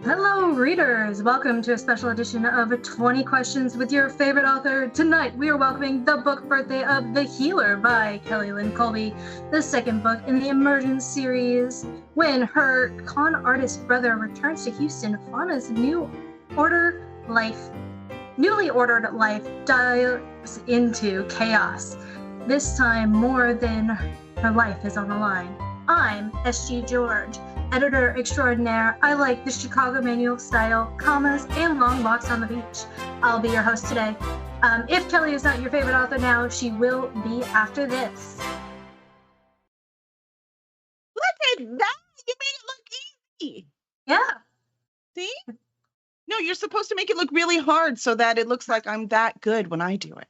Hello, readers! Welcome to a special edition of 20 Questions with your favorite author. Tonight, we are welcoming the book birthday of The Healer by Kelly Lynn Colby, the second book in the Emergence series. When her con artist brother returns to Houston, Fauna's newly ordered life dives into chaos. This time, more than her life is on the line. I'm S.G. George, editor extraordinaire. I like the Chicago manual style, commas, and long walks on the beach. I'll be your host today. If Kelly is not your favorite author now, she will be after this. Look at that! You made it look easy. Yeah. See? No, you're supposed to make it look really hard so that it looks like I'm that good when I do it.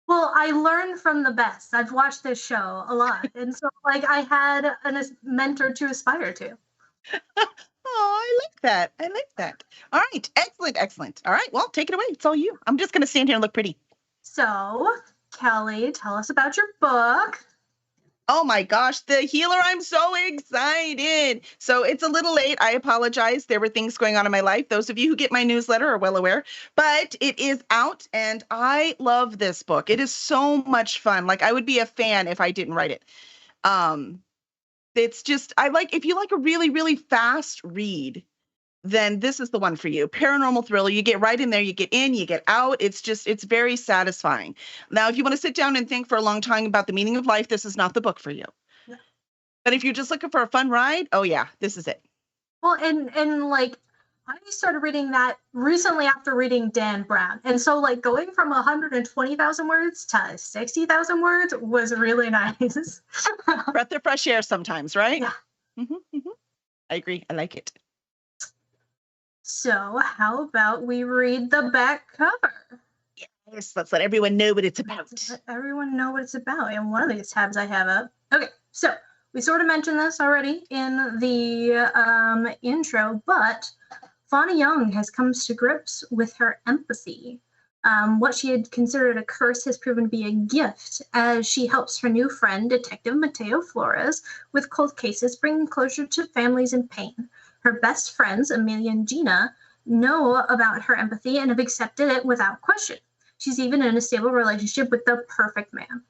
Well, I learned from the best. I've watched this show a lot. And so, I had a mentor to aspire to. Oh, I like that. I like that. All right. Excellent. Excellent. All right. Well, take it away. It's all you. I'm just going to stand here and look pretty. So, Kelly, tell us about your book. Oh my gosh, The Healer. I'm so excited. So it's a little late. I apologize. There were things going on in my life. Those of you who get my newsletter are well aware, but it is out and I love this book. It is so much fun. Like I would be a fan if I didn't write it. It's just, if you like a really, really fast read, then this is the one for you. Paranormal thriller. You get right in there, you get in, you get out. It's very satisfying. Now, if you want to sit down and think for a long time about the meaning of life, this is not the book for you. Yeah. But if you're just looking for a fun ride, oh yeah, this is it. Well, and I started reading that recently after reading Dan Brown. And so going from 120,000 words to 60,000 words was really nice. Breath of fresh air sometimes, right? Yeah. Mm-hmm, mm-hmm. I agree. I like it. So how about we read the back cover? Yes, let's let everyone know what it's about. Let everyone know what it's about. And one of these tabs I have up. Okay, so we sort of mentioned this already in the intro, but Fauna Young has come to grips with her empathy. What she had considered a curse has proven to be a gift as she helps her new friend, Detective Mateo Flores, with cold cases, bringing closure to families in pain. Her best friends, Amelia and Gina, know about her empathy and have accepted it without question. She's even in a stable relationship with the perfect man.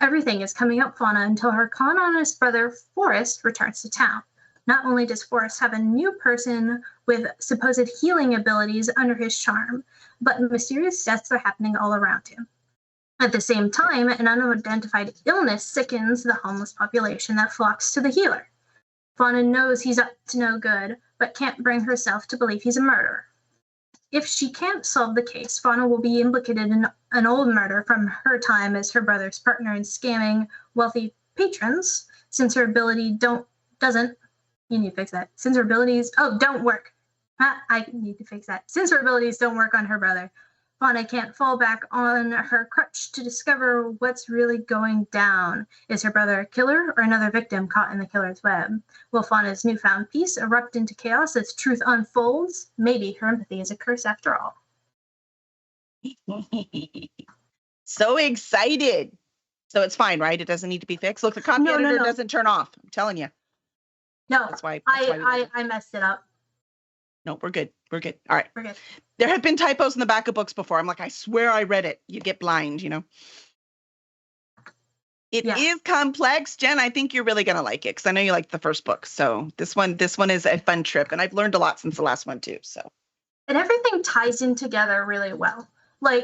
Everything is coming up Fauna until her con artist brother, Forrest, returns to town. Not only does Forrest have a new person with supposed healing abilities under his charm, but mysterious deaths are happening all around him. At the same time, an unidentified illness sickens the homeless population that flocks to the healer. Fauna knows he's up to no good, but can't bring herself to believe he's a murderer. If she can't solve the case, Fauna will be implicated in an old murder from her time as her brother's partner in scamming wealthy patrons, since her ability doesn't you need to fix that. Since her abilities don't work. I need to fix that. Since her abilities don't work on her brother, Fauna can't fall back on her crutch to discover what's really going down. Is her brother a killer or another victim caught in the killer's web? Will Fauna's newfound peace erupt into chaos as truth unfolds? Maybe her empathy is a curse after all. So excited. So it's fine, right? It doesn't need to be fixed. Look, the copy editor doesn't turn off. I'm telling you. No, that's why I messed it up. No, we're good. We're good. All right. We're good. There have been typos in the back of books before. I'm like, I swear I read it. You get blind, It is complex. Jen, I think you're really going to like it because I know you liked the first book. So this one is a fun trip. And I've learned a lot since the last one too. So. And everything ties in together really well. I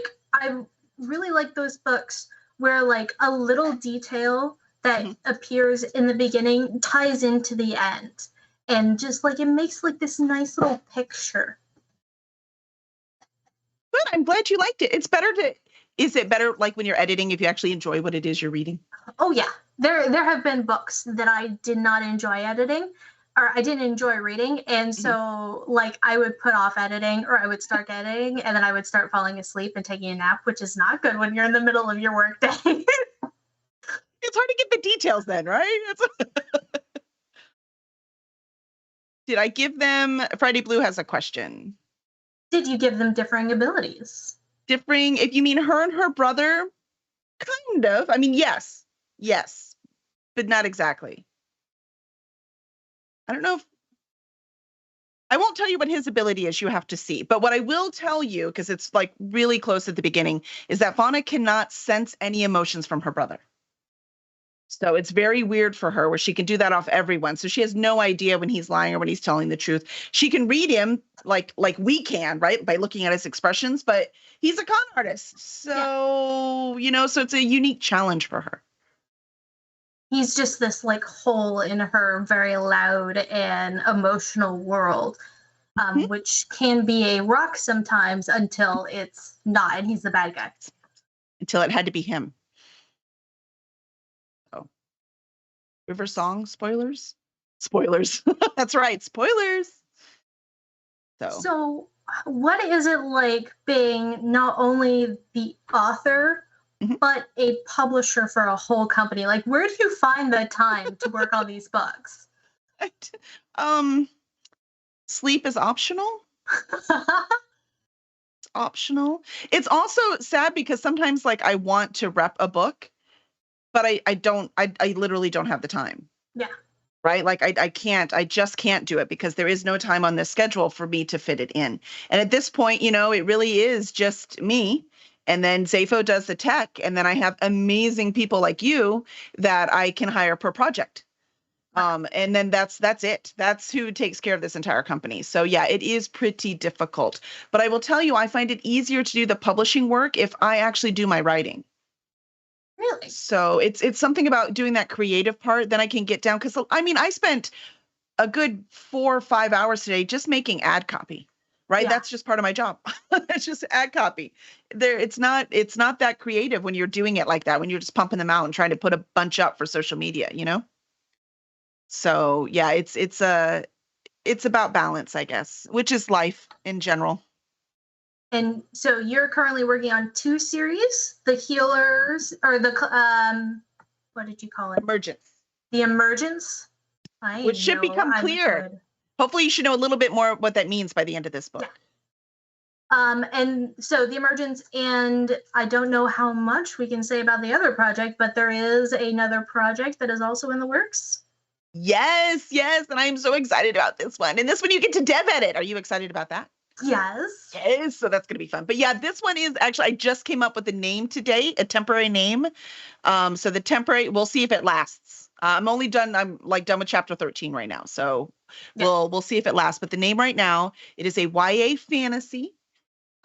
really like those books where a little detail that appears in the beginning ties into the end. And just it makes this nice little picture. Good. I'm glad you liked it. Is it better when you're editing if you actually enjoy what it is you're reading? Oh yeah. There have been books that I did not enjoy editing or I didn't enjoy reading. And so I would put off editing or I would start editing and then I would start falling asleep and taking a nap, which is not good when you're in the middle of your work day. It's hard to get the details then, right? Did I give them... Friday Blue has a question. Did you give them differing abilities? Differing, if you mean her and her brother, kind of. I mean, yes, but not exactly. I don't know if... I won't tell you what his ability is. You have to see. But what I will tell you, because it's like really close at the beginning, is that Fauna cannot sense any emotions from her brother. So it's very weird for her where she can do that off everyone. So she has no idea when he's lying or when he's telling the truth. She can read him like we can, right? By looking at his expressions, but he's a con artist. So, so it's a unique challenge for her. He's just this like hole in her very loud and emotional world, which can be a rock sometimes until it's not, and he's the bad guy. Until it had to be him. Oh. River Song spoilers? Spoilers. That's right, spoilers. So what is it like being not only the author, but a publisher for a whole company? Like, where do you find the time to work on these books? Sleep is optional. It's optional. It's also sad because sometimes like I want to rep a book, but I literally don't have the time. Yeah. Right? Like I just can't do it because there is no time on this schedule for me to fit it in. And at this point, it really is just me. And then Zafo does the tech. And then I have amazing people like you that I can hire per project. And then that's it. That's who takes care of this entire company. So yeah, it is pretty difficult. But I will tell you, I find it easier to do the publishing work if I actually do my writing. Really? So it's something about doing that creative part, then I can get down. Because I spent a good 4 or 5 hours today just making ad copy, right? Yeah. That's just part of my job. That's just ad copy. It's not that creative when you're doing it like that, when you're just pumping them out and trying to put a bunch up for social media, So yeah, it's about balance, I guess, which is life in general. And so you're currently working on 2 series, The Healers, or the, what did you call it? Emergence. The Emergence? Which should become clear. Hopefully you should know a little bit more what that means by the end of this book. Yeah. And so The Emergence, and I don't know how much we can say about the other project, but there is another project that is also in the works. Yes. And I'm so excited about this one. And this one you get to dev edit. Are you excited about that? Yes. So that's going to be fun. But yeah, this one is actually, I just came up with a name today, a temporary name. So the temporary, we'll see if it lasts. I'm done with chapter 13 right now. So we'll see if it lasts. But the name right now, it is a YA fantasy.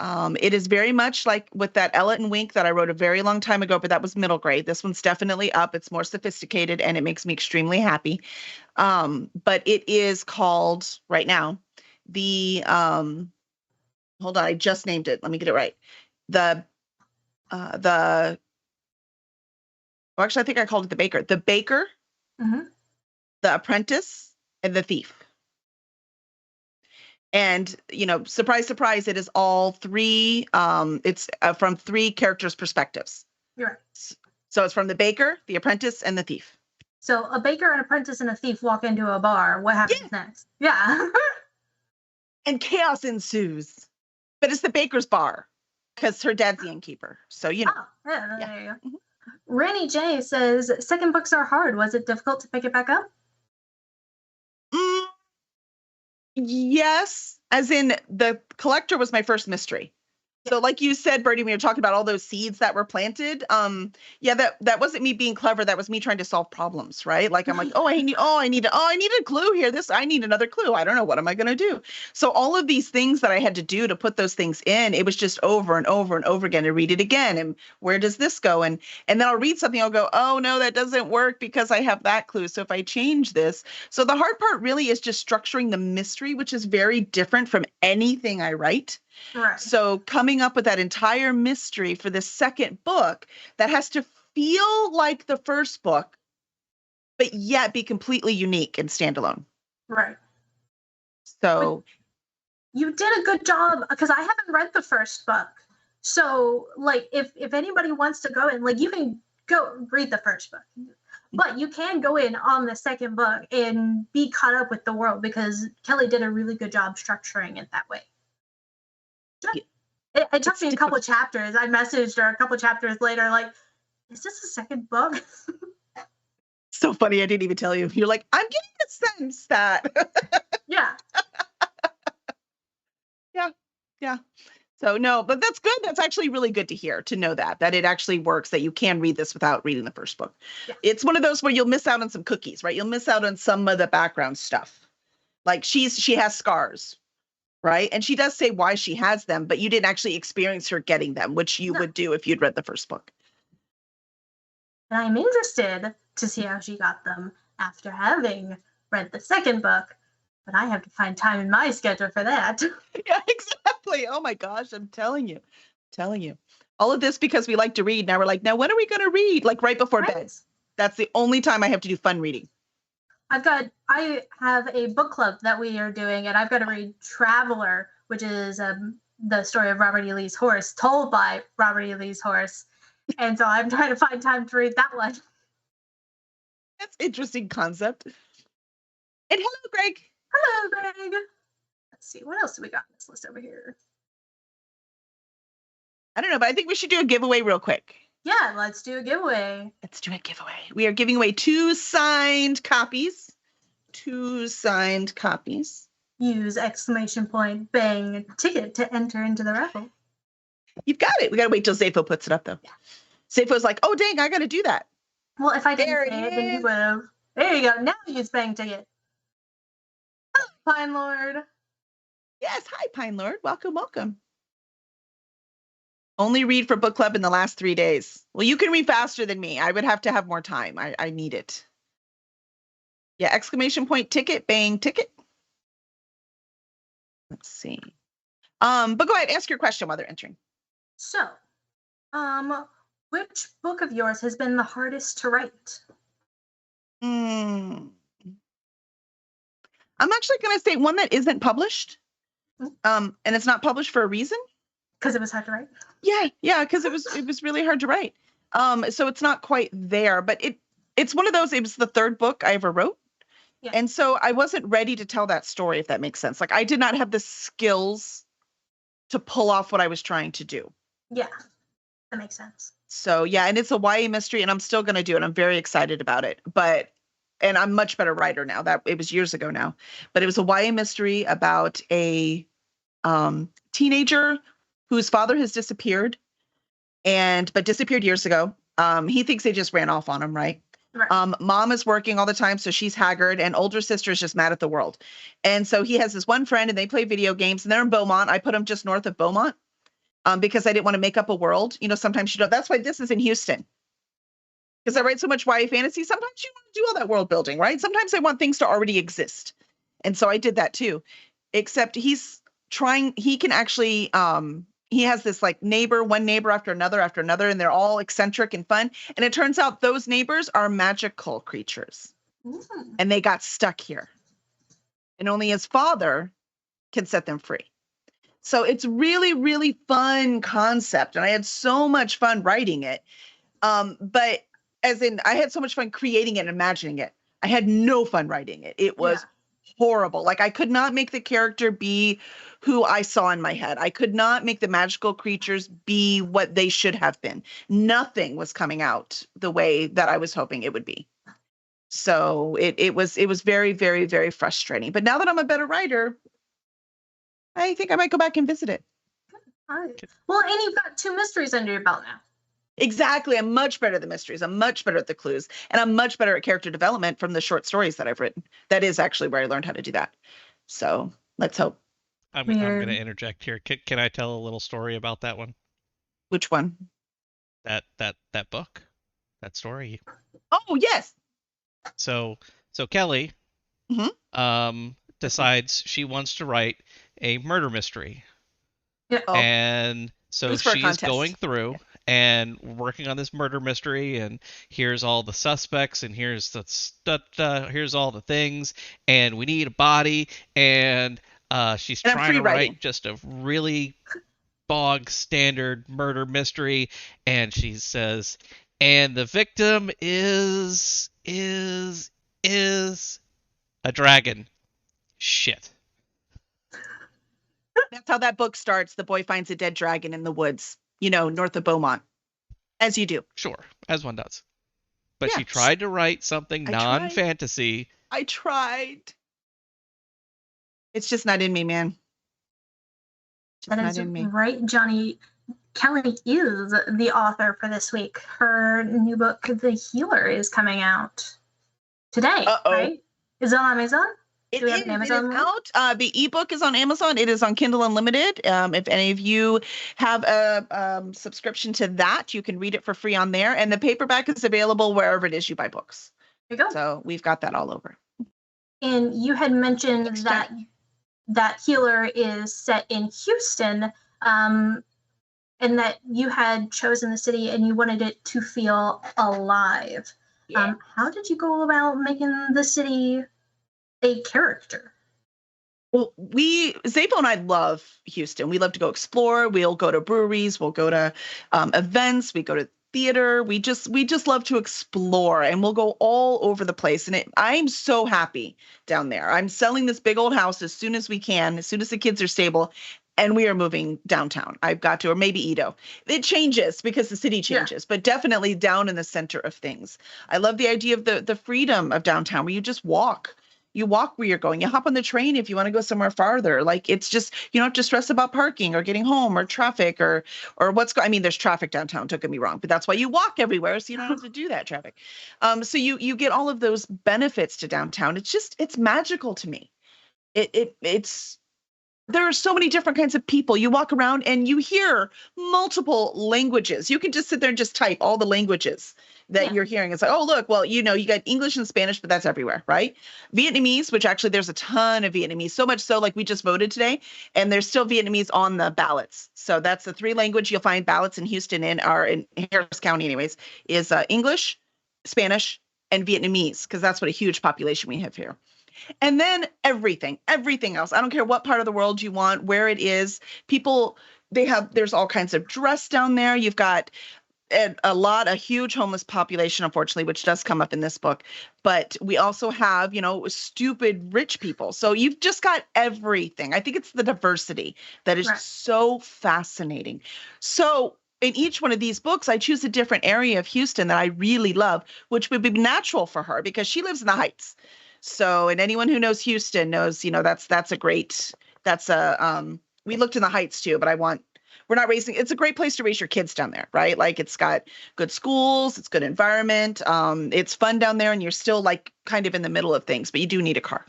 It is very much like with that Ella and Wink that I wrote a very long time ago, but that was middle grade. This one's definitely up. It's more sophisticated and it makes me extremely happy. But it is called right now hold on, I just named it. Let me get it right. Actually, I think I called it The Baker. The Baker, The Apprentice, and The Thief. And, surprise, surprise, it is all 3, it's from 3 characters' perspectives. Right. So it's from the baker, the apprentice, and the thief. So a baker, an apprentice, and a thief walk into a bar. What happens next? Yeah. And chaos ensues. But it's the baker's bar because her dad's the innkeeper. So, Oh, yeah, there you go. Ranny J says, second books are hard. Was it difficult to pick it back up? Yes, as in the collector was my first mystery. So like you said, Birdie, when you're talking about all those seeds that were planted, that wasn't me being clever. That was me trying to solve problems, right? Like I'm like, I need a clue here. I need another clue. I don't know. What am I going to do? So all of these things that I had to do to put those things in, it was just over and over and over again to read it again. And where does this go? And then I'll read something. I'll go, oh no, that doesn't work because I have that clue. So if I change this, so the hard part really is just structuring the mystery, which is very different from anything I write. Right. So coming up with that entire mystery for the second book that has to feel like the first book, but yet be completely unique and standalone. Right. So you did a good job because I haven't read the first book. So like if anybody wants to go in, like you can go read the first book, but you can go in on the second book and be caught up with the world because Kelly did a really good job structuring it that way. It took me a couple of chapters. I messaged her a couple of chapters later, like, is this the second book? So funny. I didn't even tell you. You're like, I'm getting the sense that. Yeah. Yeah. So no, but that's good. That's actually really good to hear, to know that it actually works, that you can read this without reading the first book. Yeah. It's one of those where you'll miss out on some cookies, right? You'll miss out on some of the background stuff. Like she has scars, right? And she does say why she has them, but you didn't actually experience her getting them, which you would do if you'd read the first book. And I'm interested to see how she got them after having read the second book, but I have to find time in my schedule for that. Yeah, exactly. Oh my gosh, I'm telling you. All of this because we like to read. Now we're like, now when are we going to read? Like right before bed. That's the only time I have to do fun reading. I have a book club that we are doing, and I've got to read Traveler, which is the story of Robert E. Lee's horse, told by Robert E. Lee's horse. And so I'm trying to find time to read that one. That's an interesting concept. And hello, Greg. Hello, Greg. Let's see, what else do we got on this list over here? I don't know, but I think we should do a giveaway real quick. Yeah, let's do a giveaway. Let's do a giveaway. We are giving away 2 signed copies. 2 signed copies. Use ! Bang ticket to enter into the raffle. You've got it. We got to wait till Zafo puts it up, though. Yeah. Zafo's like, oh, dang, I got to do that. Well, if I didn't say it, then you would have. There you go. Now use Bang ticket. Oh, Pine Lord. Yes. Hi, Pine Lord. Welcome, welcome. Only read for book club in the last 3 days. Well, you can read faster than me. I would have to have more time. I need it. Yeah, ! Ticket, bang, ticket. Let's see. But go ahead, ask your question while they're entering. So, which book of yours has been the hardest to write? I'm actually going to say one that isn't published. And it's not published for a reason. Because it was hard to write? Yeah, because it was really hard to write. So it's not quite there, but it's one of those, it was the 3rd book I ever wrote. Yeah. And so I wasn't ready to tell that story, if that makes sense. Like I did not have the skills to pull off what I was trying to do. Yeah, that makes sense. So yeah, and it's a YA mystery, and I'm still going to do it. I'm very excited about it. And I'm much better writer now. That it was years ago now, but it was a YA mystery about a teenager whose father has disappeared, but disappeared years ago. He thinks they just ran off on him, right? Right. Mom is working all the time, so she's haggard, and older sister is just mad at the world. And so he has this one friend, and they play video games, and they're in Beaumont. I put them just north of Beaumont because I didn't want to make up a world. You know, sometimes you don't. That's why this is in Houston. Because I write so much YA fantasy, sometimes you want to do all that world building, right? Sometimes I want things to already exist. And so I did that too. Except he can actually, he has this like one neighbor after another, and they're all eccentric and fun. And it turns out those neighbors are magical creatures. And they got stuck here. And only his father can set them free. So it's really, really fun concept. And I had so much fun writing it. But as in, I had so much fun creating it and imagining it. I had no fun writing it. It was horrible. Like I could not make the character be who I saw in my head. I could not make the magical creatures be what they should have been. Nothing was coming out the way that I was hoping it would be. So it was very, very, very frustrating. But now that I'm a better writer, I think I might go back and visit it. Right. Well, and you've got 2 mysteries under your belt now. Exactly. I'm much better at the mysteries. I'm much better at the clues. And I'm much better at character development from the short stories that I've written. That is actually where I learned how to do that. So let's hope. I'm going to interject here. Can I tell a little story about that one? Which one? That book, that story. Oh, yes. So Kelly decides she wants to write a murder mystery. Yeah. And so she's going through and working on this murder mystery, and here's all the suspects, and here's all the things, and we need a body, and she's trying to write just a really bog standard murder mystery, and she says, and the victim is a dragon. Shit. That's how that book starts. The boy finds a dead dragon in the woods, north of Beaumont. As you do. Sure, as one does. But she tried to write something non-fantasy. I tried. It's just not in me, man. That is right, Johnny. Kelly is the author for this week. Her new book, The Healer, is coming out today, right? Is it on Amazon? It is out. The ebook is on Amazon. It is on Kindle Unlimited. If any of you have a subscription to that, you can read it for free on there. And the paperback is available wherever it is you buy books. There you go. So we've got that all over. And you had mentioned that Healer is set in Houston, and that you had chosen the city and you wanted it to feel alive. Yeah. How did you go about making the city a character? Well, Zabo and I love Houston. We love to go explore. We'll go to breweries. We'll go to events. We go to theater. We just love to explore, and we'll go all over the place. And I'm so happy down there. I'm selling this big old house as soon as we can, as soon as the kids are stable, and we are moving downtown. I've got to, or maybe Edo. It changes because the city changes, but definitely down in the center of things. I love the idea of the freedom of downtown, where you just walk. You walk where you're going. You hop on the train if you want to go somewhere farther. Like, it's just, you don't have to stress about parking or getting home or traffic or I mean, there's traffic downtown, don't get me wrong, but that's why you walk everywhere, so you don't have to do that traffic. So you get all of those benefits to downtown. It's magical to me. It's there are so many different kinds of people. You walk around and you hear multiple languages. You can just sit there and just type all the languages that you're hearing. It's like, oh, look, well, you got English and Spanish, but that's everywhere, right? Vietnamese, which actually there's a ton of Vietnamese, so much so like we just voted today, and there's still Vietnamese on the ballots. So that's the 3 language you'll find ballots in Houston in Harris County anyways, is English, Spanish, and Vietnamese, because that's what a huge population we have here. And then everything else. I don't care what part of the world you want, where it is. People, there's all kinds of dress down there. You've got a huge homeless population, unfortunately, which does come up in this book. But we also have, stupid rich people. So you've just got everything. I think it's the diversity that is so fascinating. So in each one of these books, I choose a different area of Houston that I really love, which would be natural for her because she lives in the Heights. So, and anyone who knows Houston knows, we looked in the Heights too, but it's a great place to raise your kids down there, right? Like, it's got good schools, it's good environment. It's fun down there, and you're still like kind of in the middle of things, but you do need a car.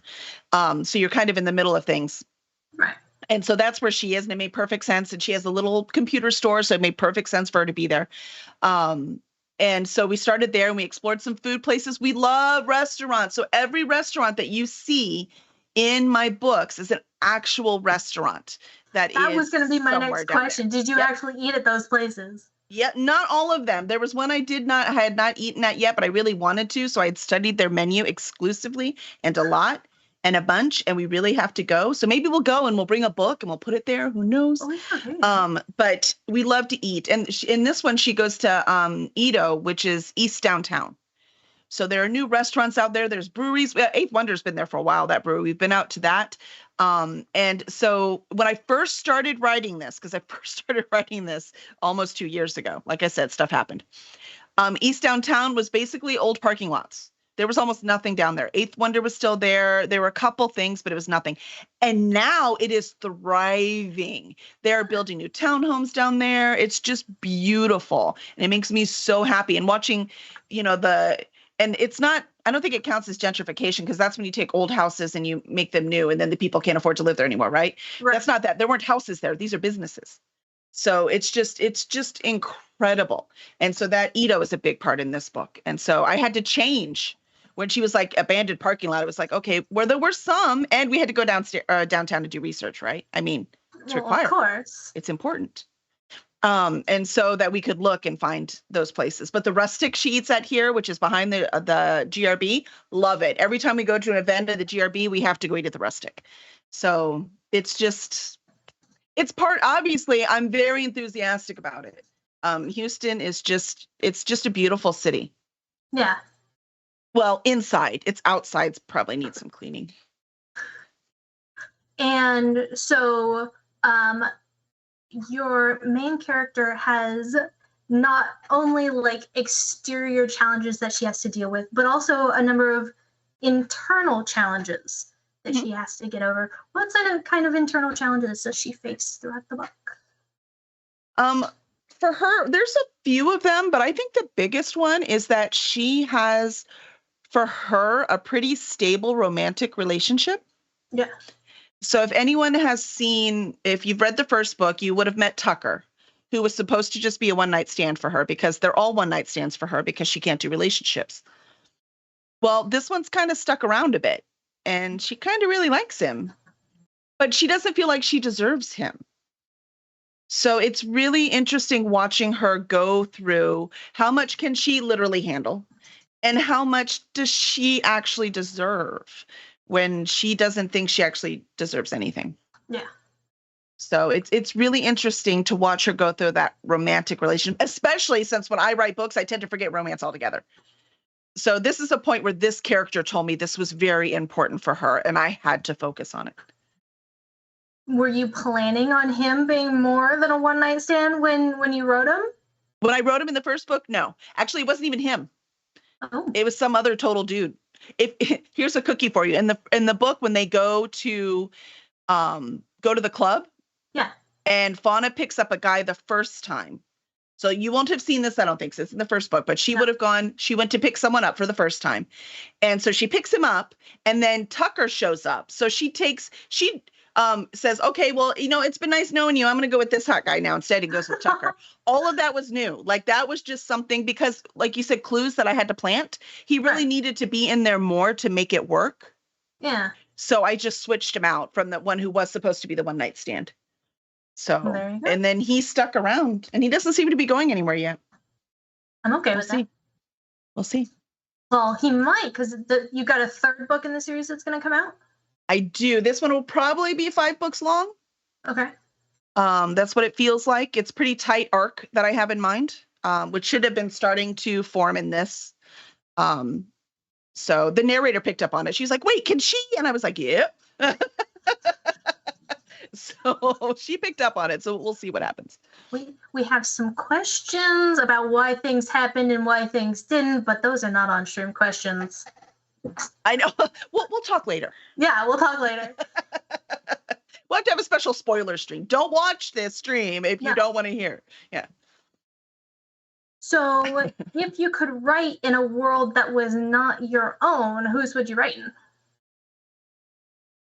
So you're kind of in the middle of things. Right. And so that's where she is. And it made perfect sense. And she has a little computer store. So it made perfect sense for her to be there. And so we started there and we explored some food places. We love restaurants. So every restaurant that you see in my books is an actual restaurant. That was going to be my next question. Did you actually eat at those places? Yeah, not all of them. There was one I had not eaten at yet, but I really wanted to. So I had studied their menu exclusively and a lot. And a bunch, and we really have to go. So maybe we'll go and we'll bring a book and we'll put it there. Who knows? But we love to eat. And in this one, she goes to Edo, which is East Downtown. So there are new restaurants out there. There's breweries. Eighth Wonder's been there for a while, that brewery. We've been out to that. And so when I first started writing this, almost 2 years ago, like I said, stuff happened. East Downtown was basically old parking lots. There was almost nothing down there. Eighth Wonder was still there. There were a couple things, but it was nothing. And now it is thriving. They're building new townhomes down there. It's just beautiful. And it makes me so happy. And watching, and it's not, I don't think it counts as gentrification, because that's when you take old houses and you make them new, and then the people can't afford to live there anymore, right? That's not that. There weren't houses there. These are businesses. So it's just incredible. And so that Edo is a big part in this book. And so I had to change. When she was like abandoned parking lot, it was like, okay, where there were some, and we had to go downtown to do research, right? I mean, it's required. Of course. It's important. And so that we could look and find those places. But the Rustic she eats at here, which is behind the GRB, love it. Every time we go to an event at the GRB, we have to go eat at the Rustic. So obviously, I'm very enthusiastic about it. Houston is it's just a beautiful city. Yeah. Well, inside. It's outside probably needs some cleaning. And so your main character has not only like exterior challenges that she has to deal with, but also a number of internal challenges that she has to get over. What kind of internal challenges does she face throughout the book? For her, there's a few of them, but I think the biggest one is that she has, for her, a pretty stable romantic relationship. Yeah. So if you've read the first book, you would have met Tucker, who was supposed to just be a one-night stand for her, because they're all one-night stands for her because she can't do relationships. Well, this one's kind of stuck around a bit, and she kind of really likes him, but she doesn't feel like she deserves him. So it's really interesting watching her go through how much can she literally handle and how much does she actually deserve when she doesn't think she actually deserves anything. Yeah. So it's really interesting to watch her go through that romantic relationship, especially since when I write books, I tend to forget romance altogether. So this is a point where this character told me this was very important for her, and I had to focus on it. Were you planning on him being more than a one-night stand when you wrote him? When I wrote him in the first book, no. Actually, it wasn't even him. Oh. It was some other total dude. Here's a cookie for you. In the book, when they go to the club, yeah, and Fauna picks up a guy the first time. So you won't have seen this, I don't think, since it's in the first book, but she would have gone, she went to pick someone up for the first time. And so she picks him up, and then Tucker shows up. So she says, okay, well, it's been nice knowing you. I'm going to go with this hot guy now instead. He goes with Tucker. All of that was new. Like, that was just something, because like you said, clues that I had to plant. He really needed to be in there more to make it work. Yeah. So I just switched him out from the one who was supposed to be the one night stand. So, and then he stuck around, and he doesn't seem to be going anywhere yet. I'm okay with that. We'll see. Well, he might, because you got a third book in the series that's going to come out? I do. This one will probably be 5 books long. Okay. That's what it feels like. It's pretty tight arc that I have in mind, which should have been starting to form in this. So the narrator picked up on it. She's like, wait, can she? And I was like, yeah. So she picked up on it. So we'll see what happens. We have some questions about why things happened and why things didn't, but those are not on stream questions. I know. We'll talk later. Yeah, we'll talk later. We'll have to have a special spoiler stream. Don't watch this stream if you don't want to hear. Yeah. So if you could write in a world that was not your own, whose would you write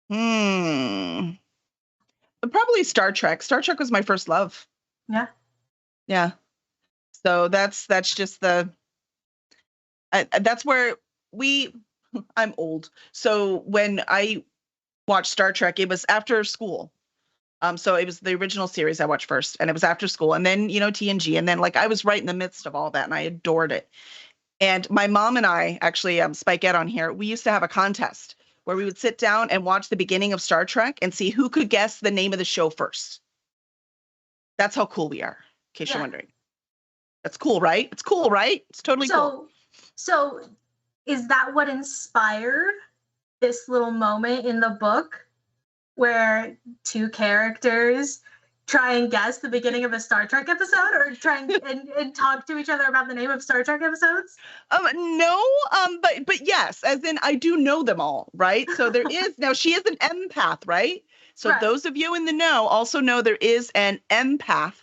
in? Probably Star Trek. Star Trek was my first love. Yeah. Yeah. So that's just that's where I'm old. So when I watched Star Trek, it was after school. So it was the original series I watched first, and it was after school, and then, TNG. And then I was right in the midst of all that, and I adored it. And my mom and I actually, Spikeette on here, we used to have a contest where we would sit down and watch the beginning of Star Trek and see who could guess the name of the show first. That's how cool we are, in case you're wondering. That's cool, right? It's cool, right? It's totally cool. So is that what inspired this little moment in the book where 2 characters try and guess the beginning of a Star Trek episode, or try and talk to each other about the name of Star Trek episodes? No, but yes, as in I do know them all, right? So there is, now she is an empath, right? So those of you in the know also know there is an empath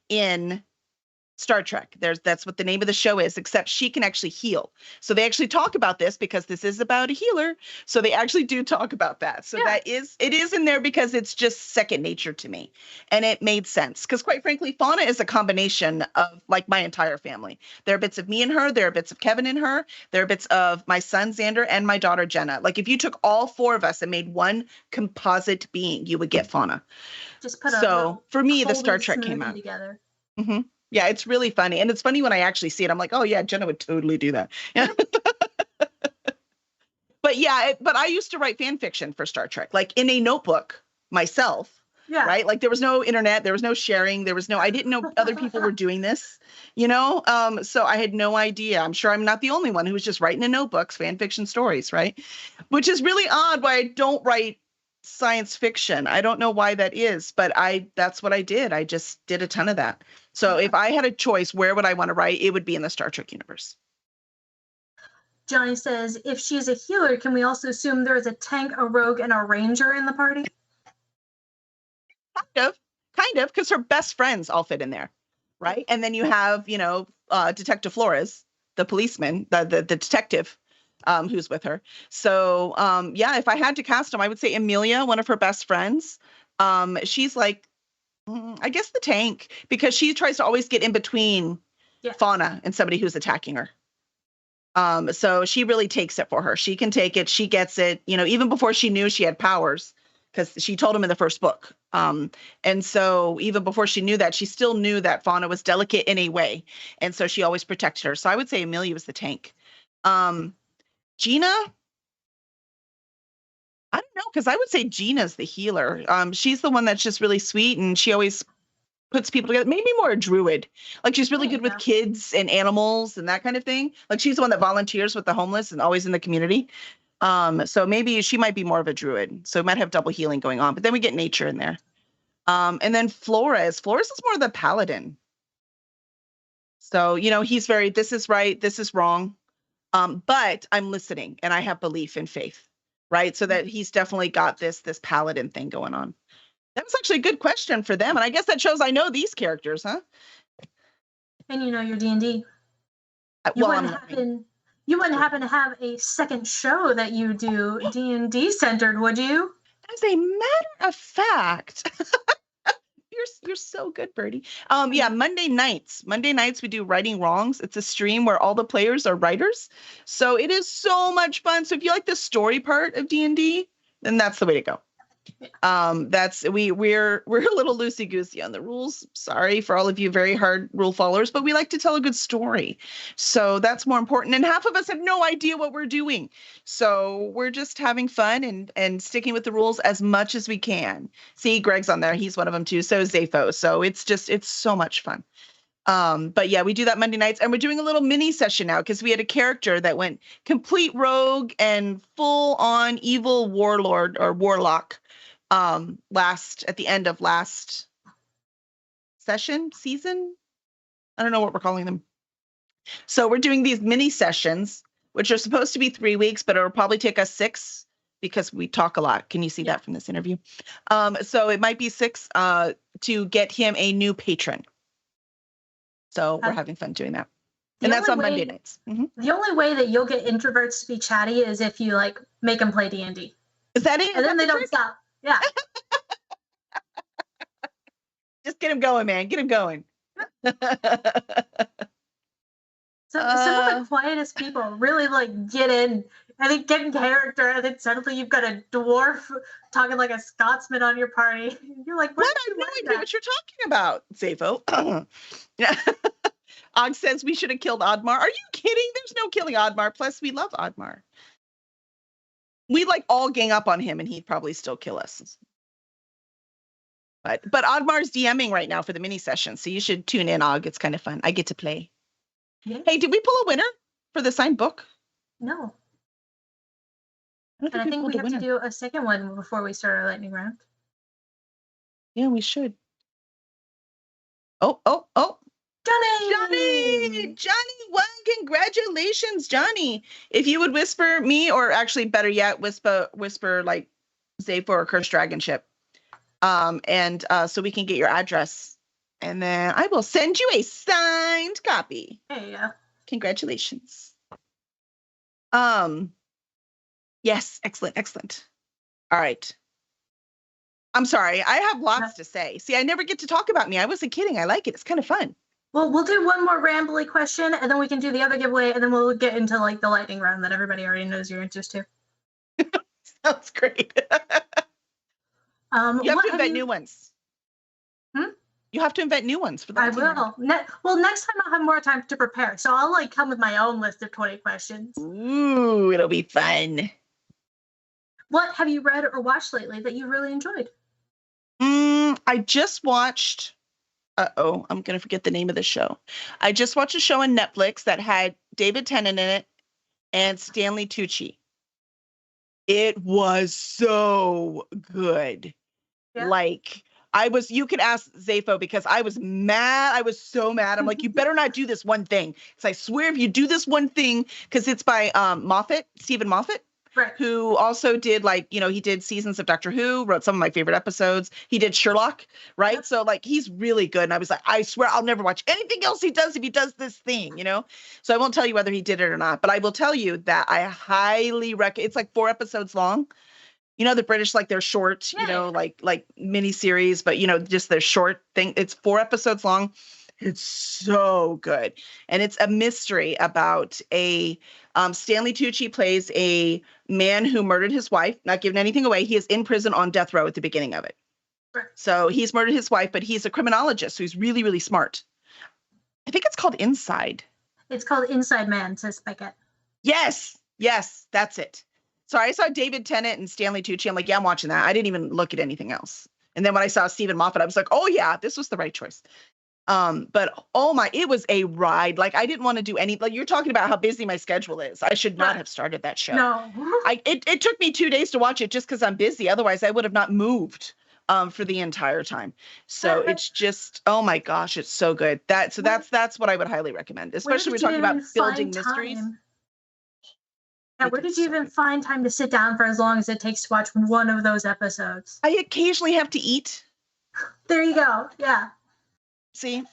in Star Trek. That's what the name of the show is, except she can actually heal. So they actually talk about this because this is about a healer. So they actually do talk about that. So it is in there because it's just second nature to me. And it made sense because, quite frankly, Fauna is a combination of my entire family. There are bits of me and her. There are bits of Kevin and her. There are bits of my son Xander and my daughter Jenna. If you took all 4 of us and made one composite being, you would get Fauna. Just put so for me, the Star Trek came out together. Mm-hmm. Yeah, it's really funny. And it's funny when I actually see it. I'm like, oh, yeah, Jenna would totally do that. Yeah. But I used to write fan fiction for Star Trek, in a notebook myself. Yeah. Right? There was no internet. There was no sharing. I didn't know other people were doing this, So I had no idea. I'm sure I'm not the only one who was just writing in notebooks, fan fiction stories, right? Which is really odd why I don't write science fiction. I don't know why that is, but that's what I did. I just did a ton of that. So if I had a choice, where would I want to write? It would be in the Star Trek universe. Johnny says, if she's a healer, can we also assume there's a tank, a rogue, and a ranger in the party? Kind of, because her best friends all fit in there, right? And then you have, Detective Flores, the policeman, the detective, who's with her. So, if I had to cast him, I would say Emilia, one of her best friends. She's like, I guess the tank, because she tries to always get in between Fauna and somebody who's attacking her. So she really takes it for her. She can take it. She gets it, even before she knew she had powers, because she told him in the first book. And so even before she knew that, she still knew that Fauna was delicate in a way. And so she always protected her. So I would say Emilia was the tank. Gina, I don't know, because I would say Gina's the healer. She's the one that's just really sweet, and she always puts people together. Maybe more a druid. Like, she's really good with kids and animals and that kind of thing. Like, she's the one that volunteers with the homeless and always in the community. So maybe she might be more of a druid. So it might have double healing going on. But then we get nature in there. And then Flores. Flores is more the paladin. So, he's very, this is right, this is wrong. But I'm listening and I have belief and faith, right? So that he's definitely got this paladin thing going on. That was actually a good question for them. And I guess that shows I know these characters, huh? And you know your D&D. You wouldn't happen to have a second show that you do D&D centered, would you? As a matter of fact, you're so good, Birdie. Monday nights we do Righting Wrongs. It's a stream where all the players are writers. So it is so much fun. So if you like the story part of D&D, then that's the way to go. We're a little loosey-goosey on the rules. Sorry for all of you very hard rule followers, but we like to tell a good story. So that's more important. And half of us have no idea what we're doing. So we're just having fun and sticking with the rules as much as we can. See, Greg's on there. He's one of them too. So is Zafo. So it's so much fun. But yeah, we do that Monday nights, and we're doing a little mini session now because we had a character that went complete rogue and full on evil warlord or warlock at the end of last season. I don't know what we're calling them. So we're doing these mini sessions, which are supposed to be 3 weeks, but it'll probably take us 6 because we talk a lot. Can you see that from this interview? So it might be 6 to get him a new patron. So we're having fun doing that. And that's on Monday nights. Mm-hmm. The only way that you'll get introverts to be chatty is if you make them play D&D. Is that it? And then they don't stop. Yeah. Just get him going, man. Get him going. So some of the quietest people really get in and then get in character, and then suddenly you've got a dwarf talking like a Scotsman on your party. You're like, what? I have no idea what you're talking about, Zafo. Og says we should have killed Oddmar. Are you kidding? There's no killing Oddmar. Plus, we love Oddmar. We'd all gang up on him and he'd probably still kill us. But Oddmar's DMing right now for the mini session, so you should tune in, Og. It's kind of fun. I get to play. Yeah. Hey, did we pull a winner for the signed book? No. I think we have to do a second one before we start our lightning round. Yeah, we should. Oh. Johnny won. Congratulations, Johnny. If you would whisper me, or actually better yet, whisper like Zafo or Cursed Dragon Ship. And so we can get your address. And then I will send you a signed copy. Yeah. Congratulations. Yes, excellent. All right. I'm sorry. I have lots to say. See, I never get to talk about me. I wasn't kidding. I like it. It's kind of fun. Well, we'll do one more rambly question, and then we can do the other giveaway, and then we'll get into the lightning round that everybody already knows your answers to. Sounds great. You have to invent new ones. You have to invent new ones for that. I will. Next time I'll have more time to prepare, so I'll come with my own list of 20 questions. Ooh, it'll be fun. What have you read or watched lately that you really enjoyed? I just watched. I'm gonna forget the name of the show. I just watched a show on Netflix that had David Tennant in it and Stanley Tucci. It was so good. Yeah. You could ask Zafo because I was mad. I was so mad. I'm like, you better not do this one thing. Because I swear if you do this one thing, because it's by Stephen Moffat. Right. Who also did he did seasons of Doctor Who, wrote some of my favorite episodes. He did Sherlock, right? Yep. So he's really good. And I was like, I swear I'll never watch anything else he does if he does this thing, So I won't tell you whether he did it or not, but I will tell you that I highly recommend. It's 4 episodes long. The British, they're short, like mini series, but just their short thing. It's 4 episodes long. It's so good. And it's a mystery about Stanley Tucci plays a man who murdered his wife, not giving anything away. He is in prison on death row at the beginning of it. Right. So he's murdered his wife, but he's a criminologist who's really, really smart. I think it's called Inside. It's called Inside Man, says Beckett. Yes, that's it. Sorry, I saw David Tennant and Stanley Tucci. I'm like, yeah, I'm watching that. I didn't even look at anything else. And then when I saw Stephen Moffat, I was like, oh yeah, this was the right choice. But it was a ride. I didn't want to do any, you're talking about how busy my schedule is. I should not have started that show. No. It took me 2 days to watch it just because I'm busy. Otherwise I would have not moved for the entire time. So it's just, oh my gosh, it's so good. That's what I would highly recommend, especially we're talking about building mysteries. Yeah, where did you even find time to sit down for as long as it takes to watch one of those episodes? I occasionally have to eat. There you go. Yeah. See,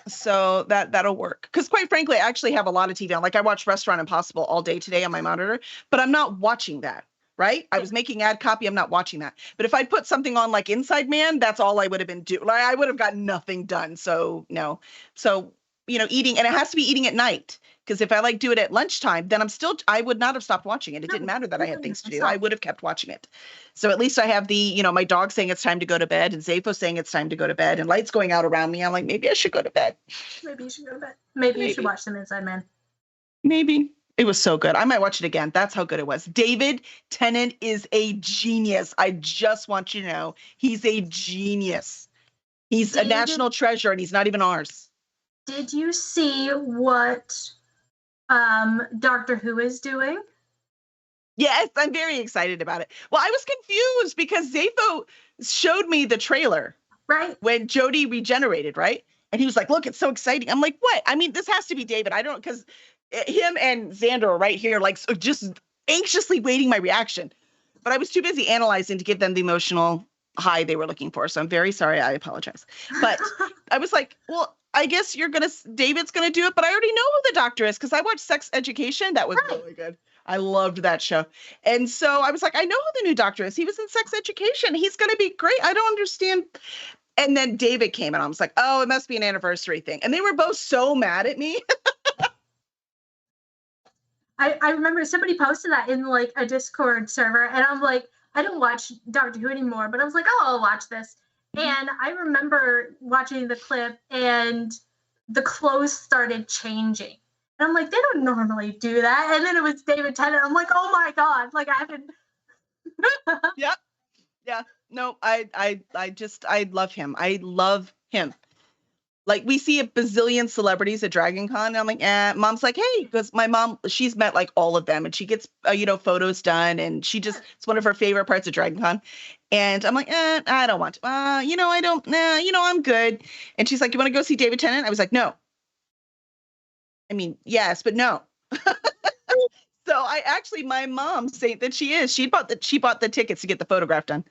so that'll work. Because quite frankly, I actually have a lot of TV on. I watched Restaurant Impossible all day today on my monitor, but I'm not watching that, right? I was making ad copy. I'm not watching that. But if I put something on Inside Man, that's all I would have been doing. I would have gotten nothing done. So no. So, eating, and it has to be eating at night. Because if I do it at lunchtime, then I would not have stopped watching it. It didn't matter that I had things to do. I would have kept watching it. So at least I have my dog saying it's time to go to bed and Zafo saying it's time to go to bed and lights going out around me. I'm like, maybe I should go to bed. Maybe you should go to bed. Maybe you should watch some Inside Man. Maybe. It was so good. I might watch it again. That's how good it was. David Tennant is a genius. I just want you to know he's a genius. He's a national treasure and he's not even ours. Did you see what Doctor Who is doing? Yes, I'm very excited about it. Well, I was confused because Zafo showed me the trailer. Right. When Jodie regenerated, right? And he was like, look, it's so exciting. I'm like, what? I mean, this has to be David. I don't, because him and Xander are right here, so just anxiously waiting my reaction. But I was too busy analyzing to give them the emotional high they were looking for. So I'm very sorry. I apologize. But I was like, well, I guess David's going to do it, but I already know who the doctor is because I watched Sex Education. That was really good. I loved that show. And so I was like, I know who the new doctor is. He was in Sex Education. He's going to be great. I don't understand. And then David came and I was like, oh, it must be an anniversary thing. And they were both so mad at me. I remember somebody posted that in a Discord server and I'm like, I don't watch Doctor Who anymore, but I was like, oh, I'll watch this. And I remember watching the clip and the clothes started changing. And I'm like, they don't normally do that. And then it was David Tennant. I'm like, oh my God. I haven't. Yep. Yeah. No, I love him. I love him. We see a bazillion celebrities at Dragon Con. And I'm like, mom's like, hey, because my mom, she's met all of them and she gets, photos done. And it's one of her favorite parts of Dragon Con. And I'm like, I don't want to, I don't, I'm good. And she's like, you want to go see David Tennant? I was like, no. I mean, yes, but no. So my mom saying that she bought the tickets to get the photograph done.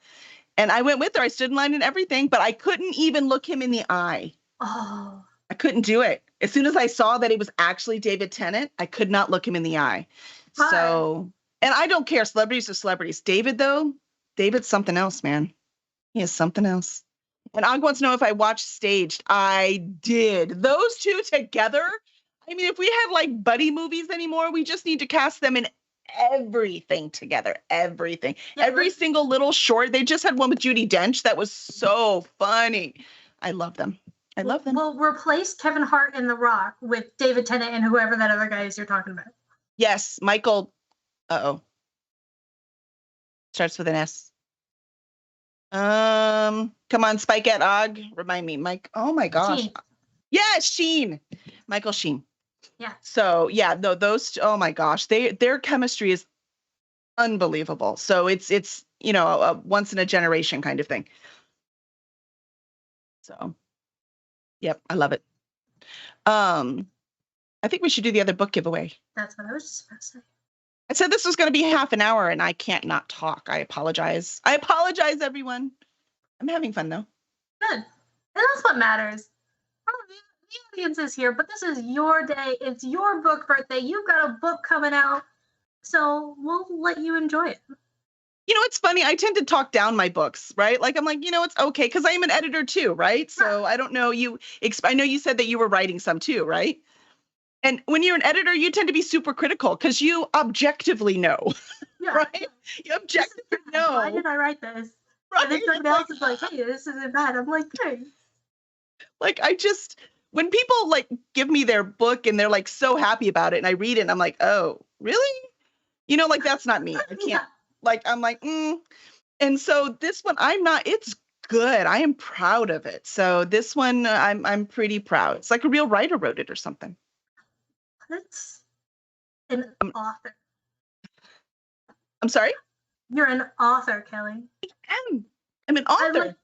And I went with her. I stood in line and everything, but I couldn't even look him in the eye. Oh. I couldn't do it. As soon as I saw that it was actually David Tennant, I could not look him in the eye. Hi. So, and I don't care. Celebrities are celebrities. David's something else, man. He is something else. And Og wants to know if I watched Staged. I did. Those two together. I mean, if we have buddy movies anymore, we just need to cast them in everything together. Everything. Yeah, every single little short. They just had one with Judi Dench that was so funny. I love them. I love them. Well, replace Kevin Hart and The Rock with David Tennant and whoever that other guy is you're talking about. Yes, Michael. Starts with an S. Come on, Spike at Og. Remind me, Mike. Oh my gosh. Sheen. Yeah, Sheen. Michael Sheen. Yeah. So yeah, no, those. Oh my gosh, their chemistry is unbelievable. So it's a once in a generation kind of thing. So, yep, I love it. I think we should do the other book giveaway. That's what I was just about to say. I said this was going to be half an hour, and I can't not talk. I apologize. I apologize, everyone. I'm having fun, though. Good. And that's what matters. The audience is here, but this is your day. It's your book birthday. You've got a book coming out, so we'll let you enjoy it. You know, it's funny. I tend to talk down my books, right? Like, I'm like, you know, it's okay, because I am an editor, too, right? So I don't know. I know you said that you were writing some, too, right? And when you're an editor, you tend to be super critical because you objectively know, right? You objectively know. Why did I write this? Right. And then someone else is like, hey, this isn't bad. I'm like, hey. Like, when people like give me their book and they're like so happy about it and I read it and I'm like, oh, really? You know, like, that's not me. I can't, like, I'm like, And so this one, it's good. I am proud of it. So this one, I'm pretty proud. It's like a real writer wrote it or something. That's an author. I'm sorry? You're an author, Kelly. I'm an author.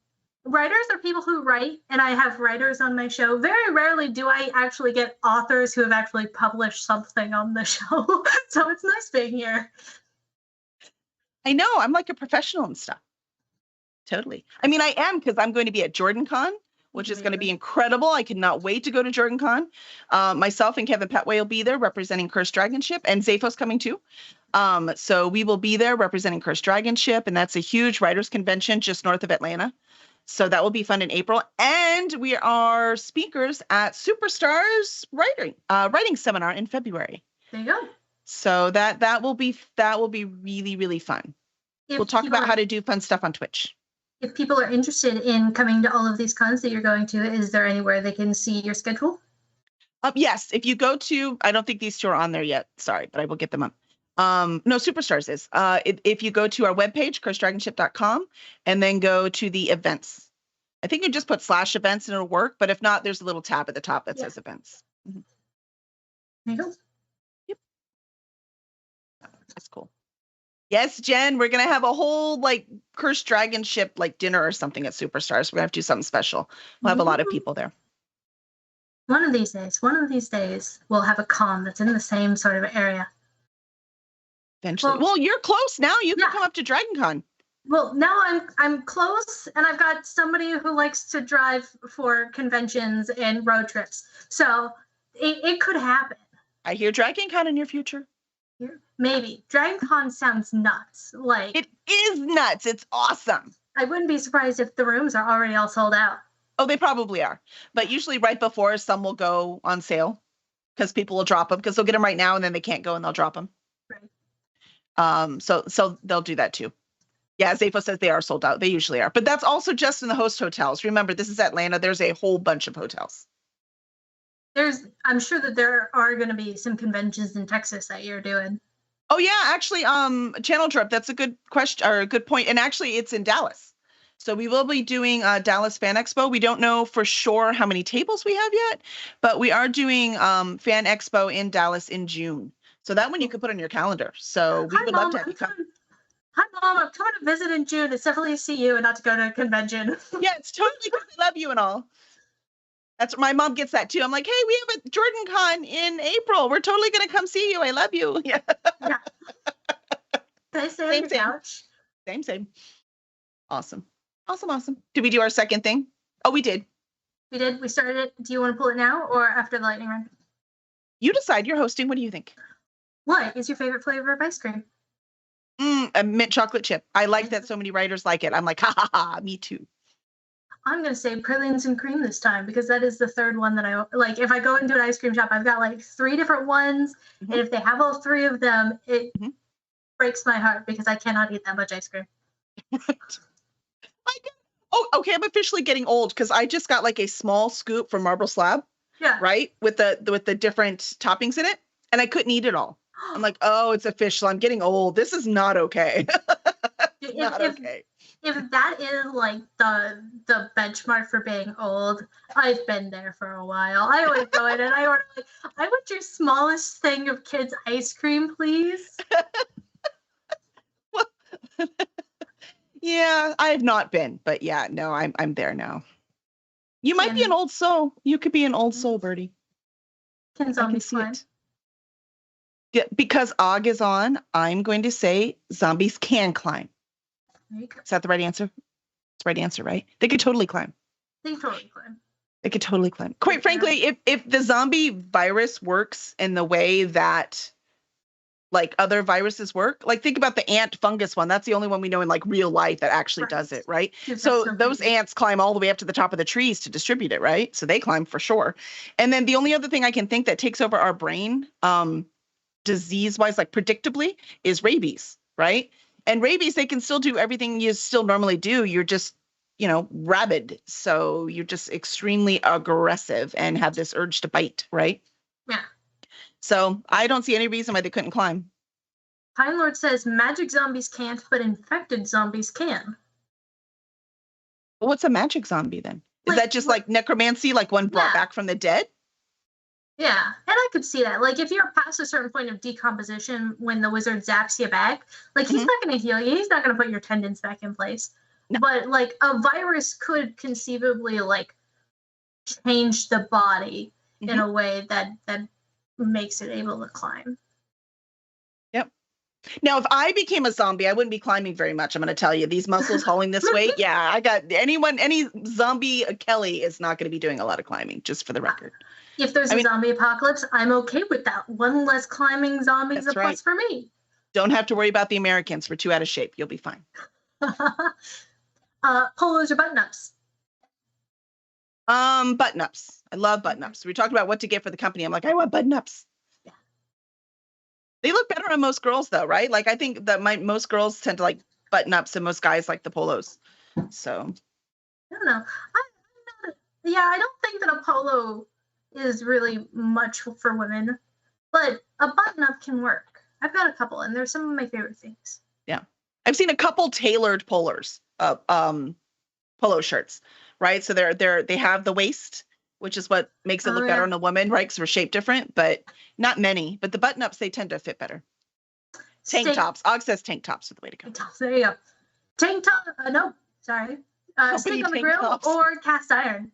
Writers are people who write, and I have writers on my show. Very rarely do I actually get authors who have actually published something on the show. So it's nice being here. I know. I'm like a professional and stuff. Totally. I mean, I am, because I'm going to be at JordanCon, which is going to be incredible. I cannot wait to go to JordanCon. Myself and Kevin Petway will be there representing Cursed Dragon Ship, and Zaphos coming too. So we will be there representing Cursed Dragon Ship, and that's a huge writers convention just north of Atlanta. So that will be fun in April. And we are speakers at Superstars writing seminar in February. There you go. So that will be really, really fun. We'll talk about how to do fun stuff on Twitch. If people are interested in coming to all of these cons that you're going to, is there anywhere they can see your schedule? Yes. If you go to, I don't think these two are on there yet. Sorry, but I will get them up. No, Superstars is. If you go to our webpage, curseddragonship.com, and then go to the events. I think you just put /events and it'll work. But if not, there's a little tab at the top that says events. Mm-hmm. There you go. Yep. That's cool. Yes, Jen, we're going to have a whole like Cursed Dragon Ship like dinner or something at Superstars. We're going to have to do something special. We'll have a lot of people there. One of these days, we'll have a con that's in the same sort of area. Eventually. Well, you're close now. You can come up to DragonCon. Well, now I'm close, and I've got somebody who likes to drive for conventions and road trips. So it could happen. I hear DragonCon in your future. Maybe. DragonCon sounds nuts. Like, it is nuts. It's awesome. I wouldn't be surprised if the rooms are already all sold out. Oh, they probably are. But usually right before, some will go on sale because people will drop them because they'll get them right now and then they can't go and they'll drop them. Right. So they'll do that too. Yeah, Zaphos says they are sold out. They usually are. But that's also just in the host hotels. Remember, this is Atlanta. There's a whole bunch of hotels. I'm sure that there are going to be some conventions in Texas that you're doing. Oh yeah, actually, Channel Drip. That's a good question or a good point. And actually, it's in Dallas. So we will be doing Dallas Fan Expo. We don't know for sure how many tables we have yet, but we are doing Fan Expo in Dallas in June. So that one you can put on your calendar. So we would love to have you come. Hi, Mom. I'm coming to visit in June. It's definitely to see you and not to go to a convention. Yeah, it's totally because I love you and all. That's my mom gets that too. I'm like, hey, we have a JordanCon in April. We're totally gonna come see you. I love you. Yeah. Yeah. Can I stay on your couch? Same. Awesome. Did we do our second thing? Oh, we did. We did. We started it. Do you want to pull it now or after the lightning round? You decide. You're hosting. What do you think? What is your favorite flavor of ice cream? A mint chocolate chip. I like that so many writers like it. I'm like, ha, me too. I'm going to say pralines and cream this time because that is the third one that I like. If I go into an ice cream shop, I've got like 3 different ones. Mm-hmm. And if they have all 3 of them, it breaks my heart because I cannot eat that much ice cream. Okay. I'm officially getting old because I just got like a small scoop from Marble Slab. Yeah. Right. With the different toppings in it. And I couldn't eat it all. I'm like, oh, it's official. I'm getting old. This is not okay. Okay. If that is like the benchmark for being old, I've been there for a while. I always go in and I order like, I want your smallest thing of kids' ice cream, please. Well, yeah, I have not been, but yeah, no, I'm there now. You might be an old soul. You could be an old soul, Birdie. Can zombies climb? Yeah, because Og is on, I'm going to say zombies can climb. Is that the right answer? It's the right answer, right? They could totally climb. They could totally climb. They could totally climb. Quite frankly, if the zombie virus works in the way that like other viruses work, like think about the ant fungus one. That's the only one we know in like real life that actually does it, right? So those ants climb all the way up to the top of the trees to distribute it, right? So they climb for sure. And then the only other thing I can think that takes over our brain, disease-wise, like predictably, is rabies, right? And rabies, they can still do everything you still normally do. You're just, rabid. So you're just extremely aggressive and have this urge to bite, right? Yeah. So I don't see any reason why they couldn't climb. Pine Lord says magic zombies can't, but infected zombies can. Well, what's a magic zombie then? Is that just like necromancy, like one brought back from the dead? Yeah, and I could see that. Like, if you're past a certain point of decomposition when the wizard zaps you back, like, he's not going to heal you. He's not going to put your tendons back in place. No. But, like, a virus could conceivably, like, change the body in a way that makes it able to climb. Yep. Now, if I became a zombie, I wouldn't be climbing very much. I'm going to tell you, these muscles hauling this weight. Yeah, I got any zombie Kelly is not going to be doing a lot of climbing, just for the record. If there's a zombie apocalypse, I'm okay with that. One less climbing zombie is a plus for me. Don't have to worry about the Americans. We're too out of shape. You'll be fine. Polos or button-ups? Button-ups. I love button-ups. We talked about what to get for the company. I'm like, I want button-ups. Yeah. They look better on most girls, though, right? Like, I think that most girls tend to like button-ups and most guys like the polos. So. I don't know. I don't think that a polo is really much for women, but a button-up can work. I've got a couple, and they're some of my favorite things. Yeah. I've seen a couple tailored polo shirts, right? So they have the waist, which is what makes it look better on a woman, right? Because we're shaped different, but not many. But the button-ups, they tend to fit better. Tank tops. Og says tank tops are the way to go. Tank tops. There you go. Tank top. No, sorry. Steak on the grill tops. Or cast iron.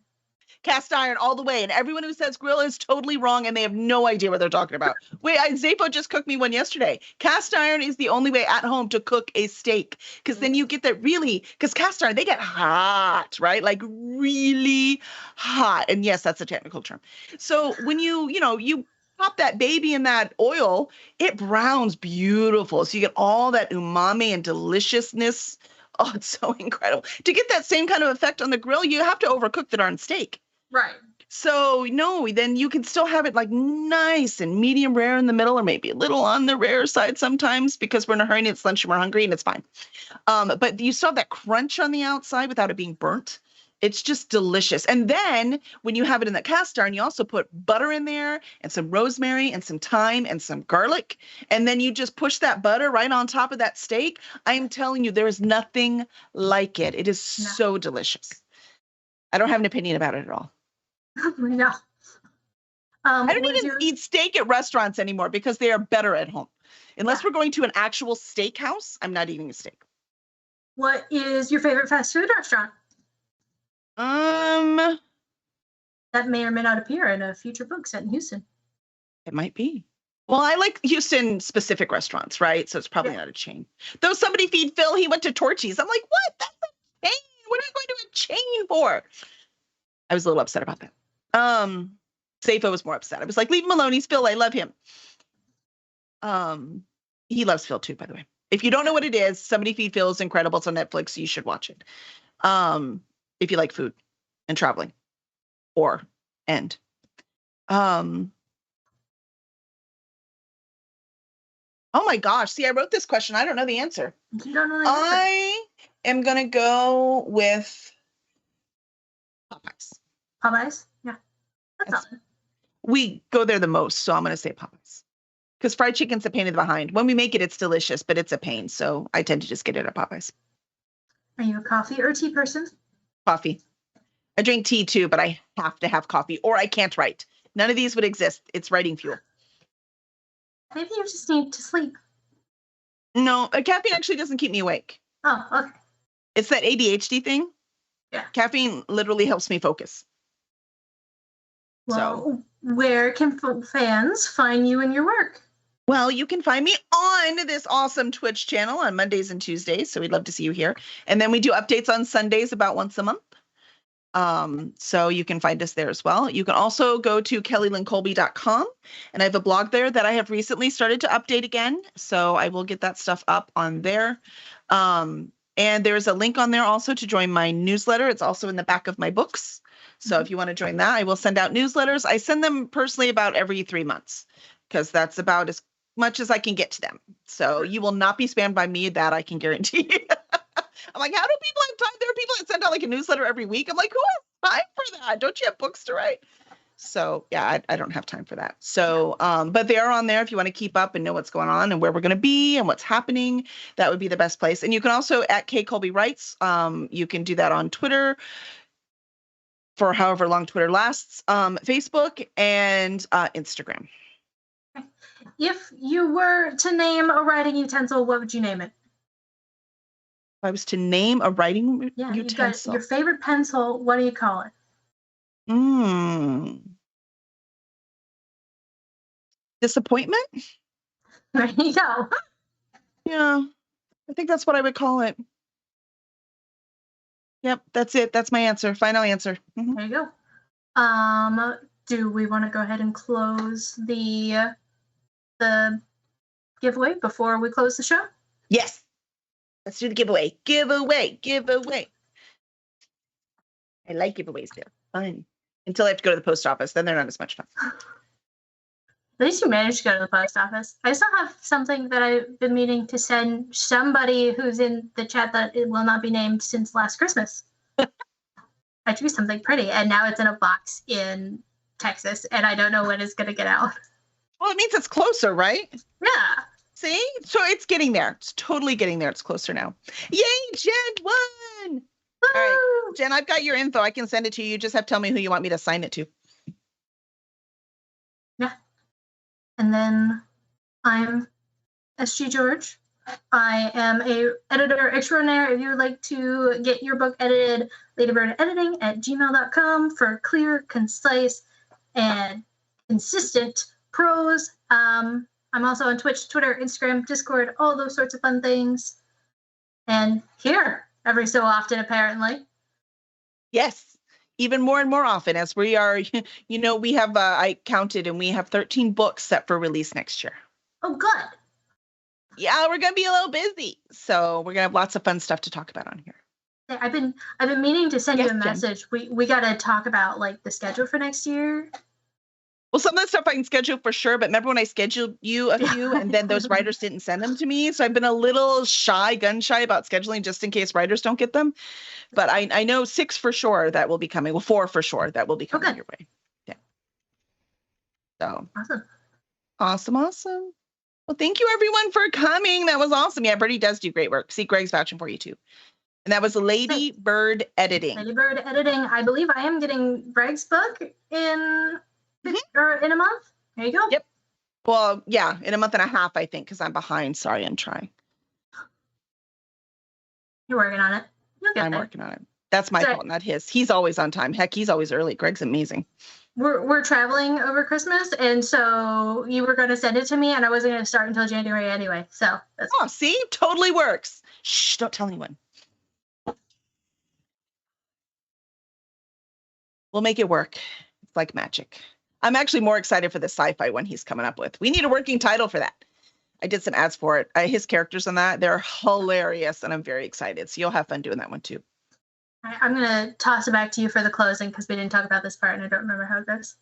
Cast iron all the way. And everyone who says grill is totally wrong and they have no idea what they're talking about. Wait, Zapo just cooked me one yesterday. Cast iron is the only way at home to cook a steak. Because then you get that because cast iron, they get hot, right? Like really hot. And yes, that's a technical term. So when you pop that baby in that oil, it browns beautiful. So you get all that umami and deliciousness. Oh, it's so incredible. To get that same kind of effect on the grill, you have to overcook the darn steak. Right. So, no, then you can still have it like nice and medium rare in the middle, or maybe a little on the rare side sometimes because we're in a hurry and it's lunch and we're hungry and it's fine. But you still have that crunch on the outside without it being burnt. It's just delicious. And then when you have it in the cast iron, you also put butter in there and some rosemary and some thyme and some garlic. And then you just push that butter right on top of that steak. I am telling you, there is nothing like it. It is so delicious. I don't have an opinion about it at all. No. I don't even eat steak at restaurants anymore because they are better at home. Unless we're going to an actual steakhouse, I'm not eating a steak. What is your favorite fast food restaurant? That may or may not appear in a future book set in Houston. It might be. Well, I like Houston specific restaurants, right? So it's probably not a chain. Though somebody feed Phil, he went to Torchy's. I'm like, what? That's a chain. What are you going to a chain for? I was a little upset about that. Safa was more upset. I was like, leave him alone. He's Phil. I love him. He loves Phil too, by the way. If you don't know what it is, Somebody Feed Phil is incredible. It's on Netflix. You should watch it. If you like food and traveling oh my gosh. See, I wrote this question. I don't know the answer. You don't know the answer. I am going to go with Popeyes. Popeyes? Yeah. That's all. We go there the most, so I'm going to say Popeyes. Because fried chicken's a pain in the behind. When we make it, it's delicious, but it's a pain. So I tend to just get it at Popeyes. Are you a coffee or tea person? Coffee. I drink tea too, but I have to have coffee or I can't write. None of these would exist. It's writing fuel. Maybe you just need to sleep. No, caffeine actually doesn't keep me awake. Oh, okay. It's that ADHD thing. Yeah. Caffeine literally helps me focus. Well, where can fans find you and your work? Well, you can find me on this awesome Twitch channel on Mondays and Tuesdays. So we'd love to see you here. And then we do updates on Sundays about once a month. So you can find us there as well. You can also go to kellylynncolby.com, and I have a blog there that I have recently started to update again. So I will get that stuff up on there. And there's a link on there also to join my newsletter. It's also in the back of my books. So if you want to join that, I will send out newsletters. I send them personally about every 3 months because that's about as much as I can get to them. So you will not be spammed by me, that I can guarantee. I'm like, how do people have time? There are people that send out like a newsletter every week. I'm like, who has time for that? Don't you have books to write? So yeah, I don't have time for that. So, but they are on there if you want to keep up and know what's going on and where we're going to be and what's happening. That would be the best place. And you can also at K Colby Writes. You can do that on Twitter for however long Twitter lasts, Facebook and Instagram. If you were to name a writing utensil, what would you name it? If I was to name a writing utensil. Your favorite pencil, what do you call it? Disappointment? There you go. Yeah, I think that's what I would call it. Yep, that's it. That's my answer. Final answer. Mm-hmm. There you go. Do we want to go ahead and close the giveaway before we close the show? Yes. Let's do the giveaway. Giveaway. I like giveaways. They're fun. Until I have to go to the post office. Then they're not as much fun. At least you managed to go to the post office. I still have something that I've been meaning to send somebody who's in the chat that it will not be named since last Christmas. I drew something pretty, and now it's in a box in Texas, and I don't know when it's going to get out. Well, it means it's closer, right? Yeah. See? So it's getting there. It's totally getting there. It's closer now. Yay, Jen won! Woo! All right, Jen, I've got your info. I can send it to you. You just have to tell me who you want me to sign it to. Yeah. And then I'm SG George. I am a editor extraordinaire. If you would like to get your book edited, ladybirdediting@gmail.com for clear, concise, and consistent prose. I'm also on Twitch, Twitter, Instagram, Discord, all those sorts of fun things. And here every so often, apparently. Yes. Even more and more often as we are, we have, I counted, and we have 13 books set for release next year. Oh, good. Yeah, we're going to be a little busy. So we're going to have lots of fun stuff to talk about on here. I've been meaning to send you a message. Jen. We got to talk about like the schedule for next year. Well, some of the stuff I can schedule for sure, but remember when I scheduled you a few and then those writers didn't send them to me? So I've been a little gun shy about scheduling just in case writers don't get them. But I know 6 for sure that will be coming. Well, 4 for sure that will be coming your way. Yeah. So awesome. Well, thank you everyone for coming. That was awesome. Yeah, Birdie does do great work. See, Greg's vouching for you too. And that was Lady Bird Editing. Lady Bird Editing. I believe I am getting Greg's book in a month. There you go. Yep. Well, yeah, in a month and a half, I think, because I'm behind. Sorry, I'm trying. You're working on it. I'm working on it. That's my fault, not his. He's always on time. Heck, he's always early. Greg's amazing. We're traveling over Christmas, and so you were going to send it to me, and I wasn't going to start until January anyway. So see, totally works. Shh, don't tell anyone. We'll make it work. It's like magic. I'm actually more excited for the sci-fi one he's coming up with. We need a working title for that. I did some ads for it. His characters on that, they're hilarious, and I'm very excited. So you'll have fun doing that one too. I'm going to toss it back to you for the closing because we didn't talk about this part and I don't remember how it goes.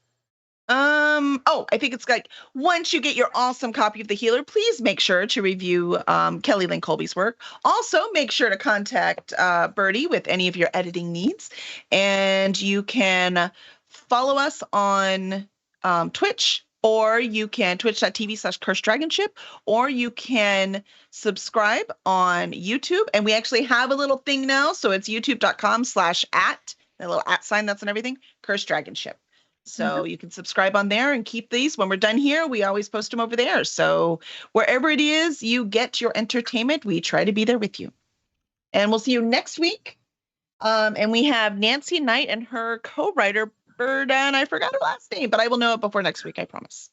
I think it's like once you get your awesome copy of The Healer, please make sure to review Kelly Lynn Colby's work. Also, make sure to contact Birdie with any of your editing needs. And you can follow us on Twitch, or you can twitch.tv/cursedragonship, or you can subscribe on YouTube. And we actually have a little thing now. So it's youtube.com/@ the little @ sign that's on everything, Curse Dragonship. So you can subscribe on there and keep these. When we're done here, we always post them over there. So wherever it is you get your entertainment, we try to be there with you. And we'll see you next week. And we have Nancy Knight and her co-writer, and I forgot her last name, but I will know it before next week, I promise.